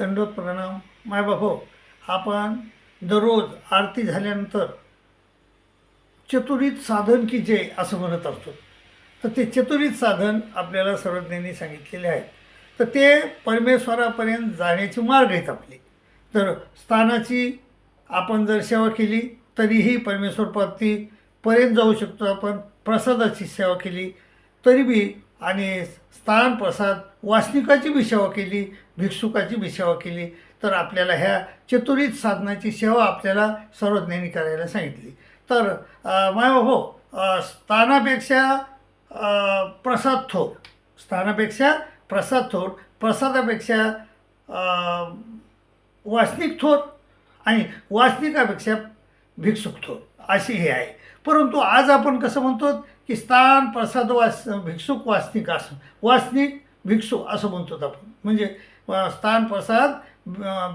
दंडवत प्रणाम. मायबाप हो, आपण दररोज आरती झाल्यानंतर चतुरित साधन की जय असं म्हणत असतो. तर ते चतुरित साधन आपल्याला सर्वज्ञांनी सांगितलेले आहेत. तर ते परमेश्वरापर्यंत जाण्याचे मार्ग आहेत आपले. तर स्थानाची आपण जर सेवा केली तरीही परमेश्वरप्राप्तीपर्यंत जाऊ शकतो. आपण प्रसादाची सेवा केली तरी बी, आणि स्थान प्रसाद वासनिकाची बी सेवा केली, भिक्षुकाची बी सेवा केली, तर आपल्याला ह्या चतुरित साधनाची सेवा आपल्याला सर्वज्ञांनी करायला सांगितली. तर मायबाबो, स्थानापेक्षा प्रसाद थोर, स्थानापेक्षा प्रसाद थोर, प्रसादापेक्षा वासनिक थोर, आणि वासनिकापेक्षा भिक्षुक थोर, अशी हे आहे. परंतु आज आपण कसं म्हणतो की स्थान प्रसाद भिक्षुक वासनिक, असं वासनिक भिक्षुक असं म्हणतो आपण. म्हणजे स्थान प्रसाद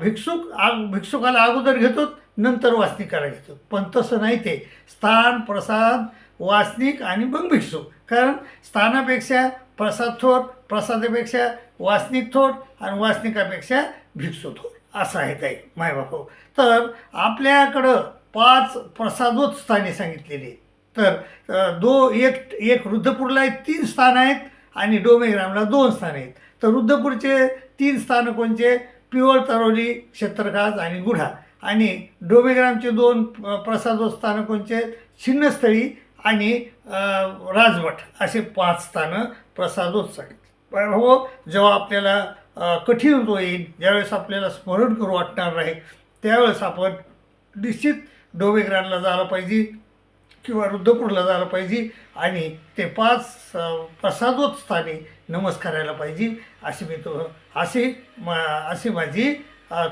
भिक्षुकाला अगोदर घेतो, नंतर वासनिकाला घेतो. पण तसं नाही, ते स्थान प्रसाद वासनिक आणि मग भिक्षुक. कारण स्थानापेक्षा प्रसाद थोर, प्रसादापेक्षा वासनिक थोर, आणि वासनिकापेक्षा भिक्षू थोर, असं आहे ताई मायबाप. तर आपल्याकडं 5 प्रसादोत्स्थाने सांगितलेली. तर एक रुद्रपूरला 3 स्थान आहेत, आणि डोमेग्रामला 2 स्थान आहेत. तर रुद्रपूरचे 3 स्थानं कोणचे? पिवळ, तरवली, क्षेत्रकाज आणि गुढा. आणि डोमेग्रामचे 2 प्रसादोत्स्थानं कोणचे? छिन्नस्थळी आणि राजमठ, असे 5 स्थानं प्रसादोत्स्थान. हो, जेव्हा आपल्याला कठीण होईल, ज्यावेळेस आपल्याला स्मरण करू वाटणार नाही, त्यावेळेस आपण निश्चित डोमेग्रामला जायला पाहिजे किंवा रुद्रपूरला जायला पाहिजे, आणि ते 5 प्रसादोत्स्थाने नमस्कारायला पाहिजे, अशी माझी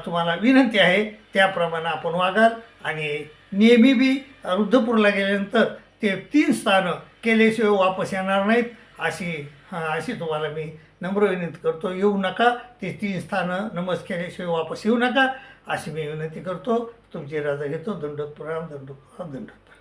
तुम्हाला विनंती आहे. त्याप्रमाणे आपण वागाल, आणि नेहमी बी रुद्रपूरला गेल्यानंतर ते 3 स्थानं केल्याशिवाय वापस येणार नाहीत, अशी तुम्हाला मी नम्र विनंती करतो. येऊ नका, ते 3 स्थानं केल्याशिवाय वापस येऊ नका, अशी मी विनंती करतो. तुमची राजा घेतो. दंडोत प्रणाम, दंडोत प्रणाम, दंडोत प्रणाम.